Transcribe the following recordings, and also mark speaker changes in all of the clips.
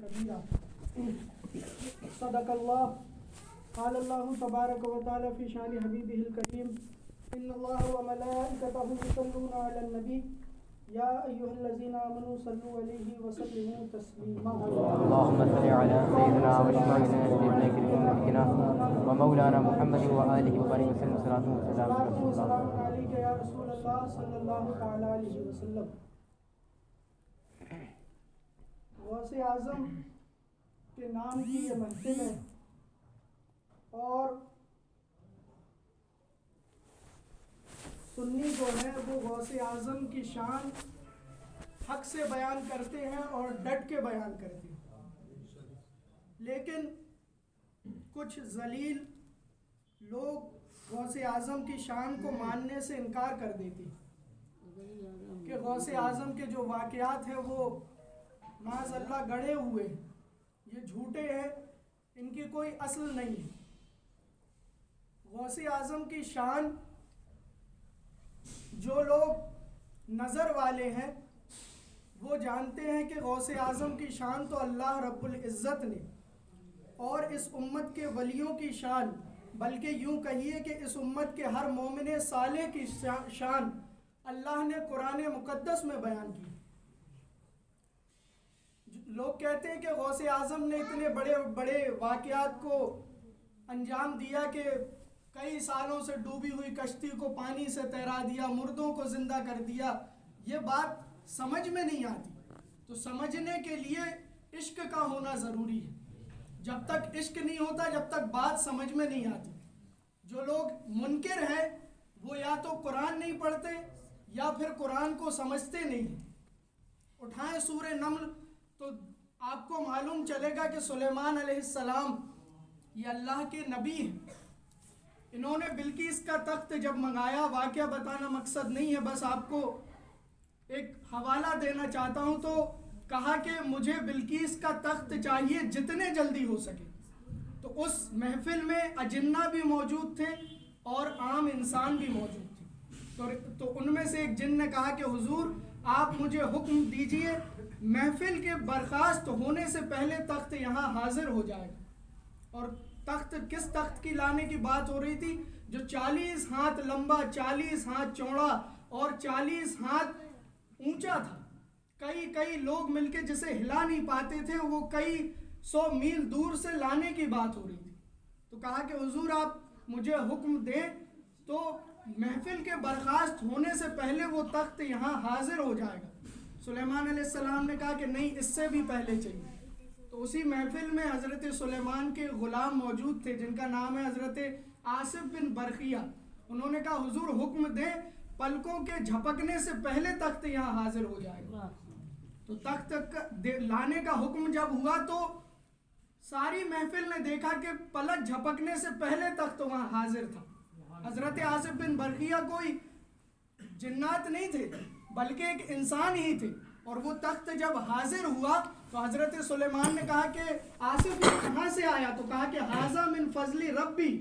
Speaker 1: كبيرا صدق الله قال الله تبارك وتعالى في شان حبيبه الكريم إن الله وملائكته يصلون على النبي يا أيها الذين آمنوا صلوا عليه وسلموا تسليما
Speaker 2: اللهم صل على سيدنا وشفيعنا سيدنا نبينا ومولانا محمد وآله وبارك وسلم صلاة
Speaker 1: وسلام عليك يا رسول الله صلى الله تعالى عليه وسلم. غوث اعظم کے نام کی یہ محفل ہے اور سنی جو ہے وہ غوث اعظم کی شان حق سے بیان کرتے ہیں اور ڈٹ کے بیان کرتے ہیں، لیکن کچھ ذلیل لوگ غوث اعظم کی شان کو ماننے سے انکار کر دیتے ہیں کہ غوث اعظم کے جو واقعات ہیں وہ معاذ اللہ گڑھے ہوئے، یہ جھوٹے ہیں، ان کی کوئی اصل نہیں ہے. غوث اعظم کی شان جو لوگ نظر والے ہیں وہ جانتے ہیں کہ غوث اعظم کی شان تو اللہ رب العزت نے اور اس امت کے ولیوں کی شان، بلکہ یوں کہیے کہ اس امت کے ہر مومن صالح کی شان اللہ نے قرآن مقدس میں بیان کی. لوگ کہتے ہیں کہ غوث اعظم نے اتنے بڑے بڑے واقعات کو انجام دیا کہ کئی سالوں سے ڈوبی ہوئی کشتی کو پانی سے تیرا دیا، مردوں کو زندہ کر دیا. یہ بات سمجھ میں نہیں آتی. تو سمجھنے کے لیے عشق کا ہونا ضروری ہے. جب تک عشق نہیں ہوتا، جب تک بات سمجھ میں نہیں آتی. جو لوگ منکر ہیں وہ یا تو قرآن نہیں پڑھتے یا پھر قرآن کو سمجھتے نہیں. اٹھائیں سورہ نمل تو آپ کو معلوم چلے گا کہ سلیمان علیہ السلام یہ اللہ کے نبی ہیں. انہوں نے بلقیس کا تخت جب منگایا، واقعہ بتانا مقصد نہیں ہے، بس آپ کو ایک حوالہ دینا چاہتا ہوں. تو کہا کہ مجھے بلقیس کا تخت چاہیے جتنے جلدی ہو سکے. تو اس محفل میں اجنہ بھی موجود تھے اور عام انسان بھی موجود تھے. تو ان میں سے ایک جن نے کہا کہ حضور آپ مجھے حکم دیجئے، محفل کے برخاست ہونے سے پہلے تخت یہاں حاضر ہو جائے گا. اور تخت کس تخت کی لانے کی بات ہو رہی تھی؟ جو 40 ہاتھ لمبا، 40 ہاتھ چوڑا اور 40 ہاتھ اونچا تھا. کئی لوگ مل کے جسے ہلا نہیں پاتے تھے، وہ کئی 100 میل دور سے لانے کی بات ہو رہی تھی. تو کہا کہ حضور آپ مجھے حکم دیں تو محفل کے برخاست ہونے سے پہلے وہ تخت یہاں حاضر ہو جائے گا. سلیمان علیہ السلام نے کہا کہ نہیں، اس سے بھی پہلے چاہیے. تو اسی محفل میں حضرت سلیمان کے غلام موجود تھے جن کا نام ہے حضرت آصف بن برقیہ. انہوں نے کہا حضور حکم دیں، پلکوں کے جھپکنے سے پہلے تخت یہاں حاضر ہو جائے گا. تو تخت لانے کا حکم جب ہوا تو ساری محفل نے دیکھا کہ پلک جھپکنے سے پہلے تخت وہاں حاضر تھا. حضرت آصف بن برقیہ کوئی جنات نہیں تھے بلکہ ایک انسان ہی تھے. اور وہ تخت جب حاضر ہوا تو حضرت سلیمان نے کہا کہ آصف یہ کہاں سے آیا؟ تو کہا کہ ھذا من فضل ربی،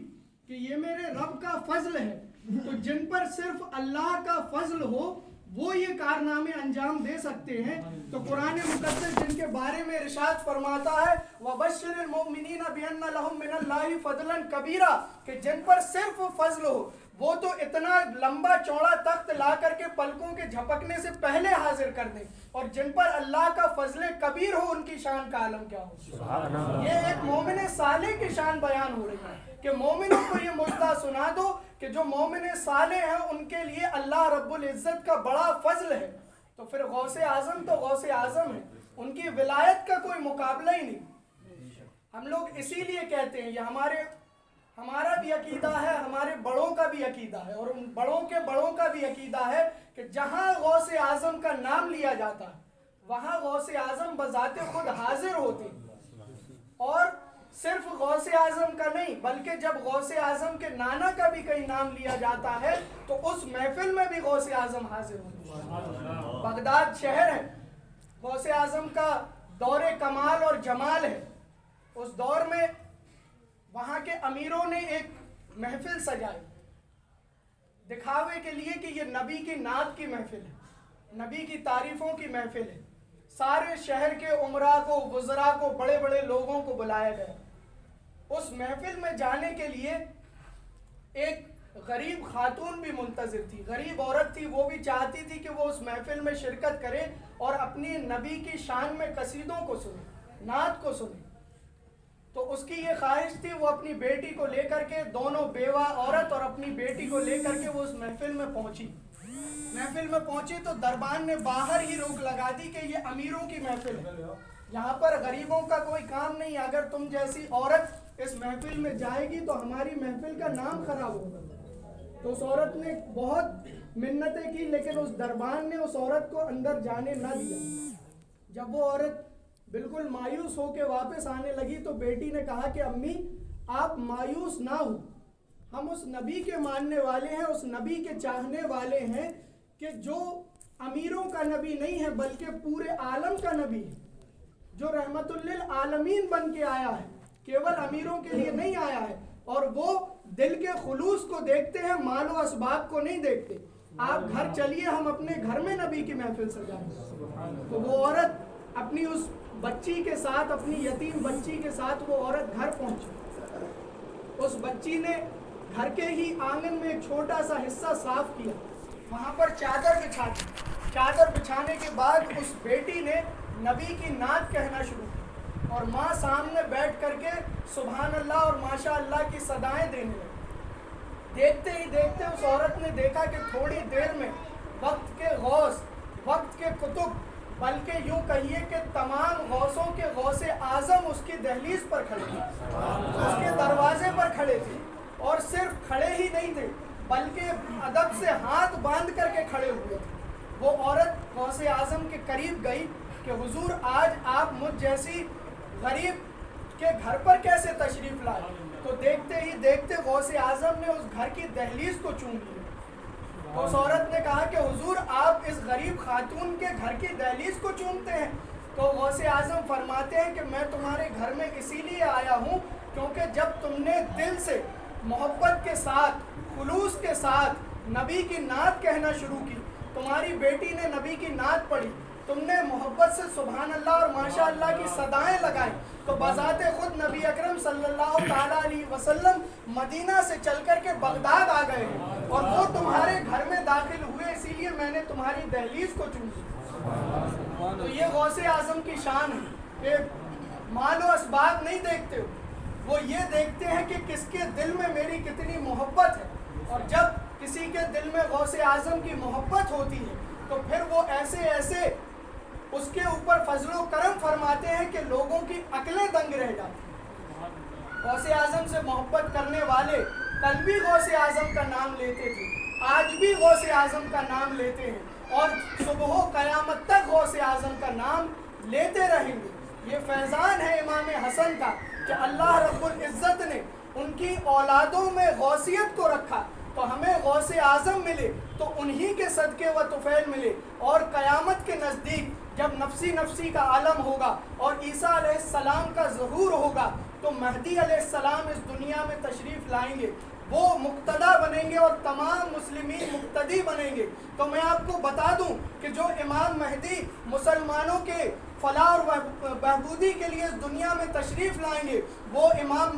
Speaker 1: کہ یہ میرے رب کا فضل ہے. تو جن پر صرف اللہ کا فضل ہو وہ یہ کارنامے انجام دے سکتے ہیں. تو قرآن مقدس جن کے بارے میں ارشاد فرماتا ہے وَبَشِّرِ الْمُؤْمِنِينَ بِأَنَّ لَهُم مِّنَ اللَّهِ فَضْلًا كَبِيرًا، کہ جن پر صرف فضل ہو وہ تو اتنا لمبا چوڑا تخت لا کر کے پلکوں کے جھپکنے سے پہلے حاضر کر دیں، اور جن پر اللہ کا فضل کبیر ہو ان کی شان کا عالم کیا ہو. یہ ایک مومن صالح کی شان بیان ہو رہی ہے کہ مومنوں کو یہ مجدہ سنا دو کہ جو مومن صالح ہیں ان کے لیے اللہ رب العزت کا بڑا فضل ہے. تو پھر غوث اعظم تو غوث اعظم ہے، ان کی ولایت کا کوئی مقابلہ ہی نہیں. ہم لوگ اسی لیے کہتے ہیں، یہ ہمارا بھی عقیدہ ہے، ہمارے بڑوں کا بھی عقیدہ ہے، اور ان بڑوں کے بڑوں کا بھی عقیدہ ہے کہ جہاں غوث اعظم کا نام لیا جاتا ہے وہاں غوث اعظم بذات خود حاضر ہوتے. اور صرف غوث اعظم کا نہیں بلکہ جب غوث اعظم کے نانا کا بھی کہیں نام لیا جاتا ہے تو اس محفل میں بھی غوث اعظم حاضر ہوتے. بغداد شہر ہے، غوث اعظم کا دور کمال اور جمال ہے. اس دور میں وہاں کے امیروں نے ایک محفل سجائی دکھاوے کے لیے کہ یہ نبی کی نعت کی محفل ہے، نبی کی تعریفوں کی محفل ہے. सारे शहर के उमरा को, वज़रा को, बड़े बड़े लोगों को बुलाया गया। उस महफिल में जाने के लिए एक गरीब खातून भी मुंतज़िर थी, गरीब औरत थी, वो भी चाहती थी कि वो उस महफिल में शिरकत करे और अपनी नबी की शान में कसीदों को सुने, नात को सुने। तो उसकी ये ख्वाहिश थी, वो अपनी बेटी को लेकर के, दोनों बेवा औरत और अपनी बेटी को लेकर के वो उस महफिल में पहुंची। महफिल में पहुंची तो दरबान ने बाहर ही रोक लगा दी कि ये अमीरों की महफिल है, यहाँ पर गरीबों का कोई काम नहीं, अगर तुम जैसी औरत इस महफिल में जाएगी तो हमारी महफिल का नाम खराब होगा। तो उस औरत ने बहुत मिन्नतें की, लेकिन उस दरबान ने उस औरत को अंदर जाने न दिया। जब वो औरत बिल्कुल मायूस होकर वापस आने लगी तो बेटी ने कहा कि अम्मी आप मायूस ना हो, हम उस नबी के मानने वाले हैं, उस नबी के चाहने वाले हैं कि जो अमीरों का नबी नहीं है बल्कि पूरे आलम का नबी है, जो रहमतुल लिल आलमीन बन के आया है, केवल अमीरों के लिए नहीं आया है। और वो दिल के खुलूस को देखते हैं, मालो असबाब को नहीं देखते। आप घर चलिए, हम अपने घर में नबी की महफिल सजाएंगे। तो वो औरत अपनी उस बच्ची के साथ, अपनी यतीम बच्ची के साथ वो औरत घर पहुंची। उस बच्ची ने घर के ही आंगन में एक छोटा सा हिस्सा साफ किया, वहां पर चादर बिछा दी। चादर बिछाने के बाद उस बेटी ने नबी की नात कहना शुरू की और माँ सामने बैठ करके सुभान अल्लाह और माशा अल्लाह की सदाएं देने लगी। देखते ही देखते उस औरत ने देखा कि थोड़ी देर में वक्त के गौस, वक्त के कुतुब, बल्कि यूं कहिए कि तमाम गौसों के गौसे आजम उसकी दहलीज पर खड़े थे, उसके दरवाजे पर खड़े थे। और सिर्फ खड़े ही नहीं थे बल्कि अदब से हाथ बांध करके खड़े हुए थे। वो औरत गौसे आजम के करीब गई कि हुजूर आज आप मुझ जैसी गरीब के घर पर कैसे तशरीफ लाए। तो देखते ही देखते गौसे आजम ने उस घर की दहलीज को चूम लिया। उस औरत ने कहा कि हुजूर आप इस गरीब खातून के घर की दहलीज को चूमते हैं। तो गौसे आजम फरमाते हैं कि मैं तुम्हारे घर में इसीलिए आया हूँ क्योंकि जब तुमने दिल से मोहब्बत के साथ, खुलूस के साथ नबी की नात कहना शुरू की, तुम्हारी बेटी ने नबी की नात पढ़ी, तुमने मोहब्बत से सुभान अल्लाह और माशा अल्लाह की सदाएं लगाई, तो बजाते खुद नबी अकरम सल्लल्लाहु ताला अलैहि वसल्लम मदीना से चल कर के बगदाद आ गए हैं और वो तुम्हारे घर में दाखिल हुए, इसीलिए मैंने तुम्हारी दहलीज को चुन लिया। तो ये गौसे आजम की शान है कि मालो असबाब नहीं देखते हो, वो ये देखते हैं कि किसके दिल में मेरी कितनी मोहब्बत है। और जब किसी के दिल में गौसे आजम की मोहब्बत होती है तो फिर वो ऐसे ऐसे उसके ऊपर फजलो करम फरमाते हैं कि लोगों की अकलें दंग रह जाती। गौसे आजम से मोहब्बत करने वाले कल भी गौसे आजम का नाम लेते थे, आज भी गौसे आजम का नाम लेते हैं और सुबह क़यामत तक गौसे आजम का नाम लेते रहेंगे। ये फैज़ान है इमाम हसन का कि अल्लाह रब्बुल इज़्ज़त ने उनकी औलादों में गौसियत को रखा, तो हमें गौसे आजम मिले तो उन्हीं के सदके व तुफैल मिले। और क़यामत के नज़दीक जब नफसी नफसी का आलम होगा और ईसा अलैहिस्सलाम का ज़हूर होगा तो महदी अलैहिस्सलाम इस दुनिया में तशरीफ़ लाएंगे, वो मुक्तदा बनेंगे और तमाम मुस्लिमीन मुक्तदी बनेंगे। तो मैं आपको बता दूं कि जो इमाम महदी मुसलमानों के फलाह और बहबूदी के लिए इस दुनिया में तशरीफ़ लाएंगे, वो इमाम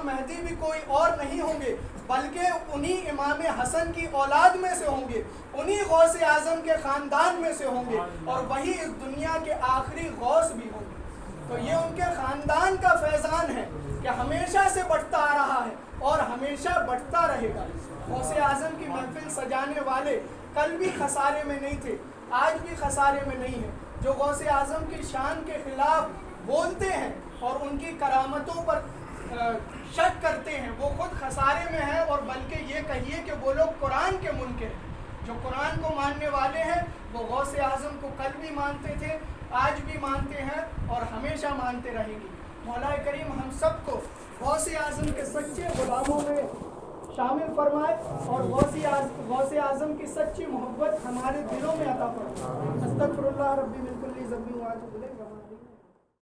Speaker 1: महदी भी कोई और नहीं होंगे बल्कि उन्हीं इमाम हसन की औलाद में से होंगे, उन्हीं गौसे आज़म के ख़ानदान में से होंगे और वही इस दुनिया के आखिरी गौस भी होंगे। तो ये उनके ख़ानदान का फैज़ान है कि हमेशा से बढ़ता आ रहा है और हमेशा बढ़ता रहेगा। गौसे आज़म की महफिल सजाने वाले कल भी खसारे में नहीं थे, आज भी खसारे में नहीं है। जो गौसे आज़म की शान के खिलाफ बोलते हैं और उनकी करामतों पर शक करते हैं वो खुद खसारे में है। और बल्कि ये कहिए कि वो लोग कुरान के मुनकिर हैं। जो कुरान को मानने वाले हैं वो गौसे आज़म को कल भी मानते थे, आज भी मानते हैं और हमेशा मानते रहेंगे। मौला करीम हम सबको गौसे आज़म के सच्चे गुलामों में शामिल फरमाए और गौसे आज़म की सच्ची मोहब्बत हमारे दिलों में अता फरमाए। अस्तगफिरुल्लाह रब्बी मिन कुल्ली ज़ंबिन व अतूबु इलैह।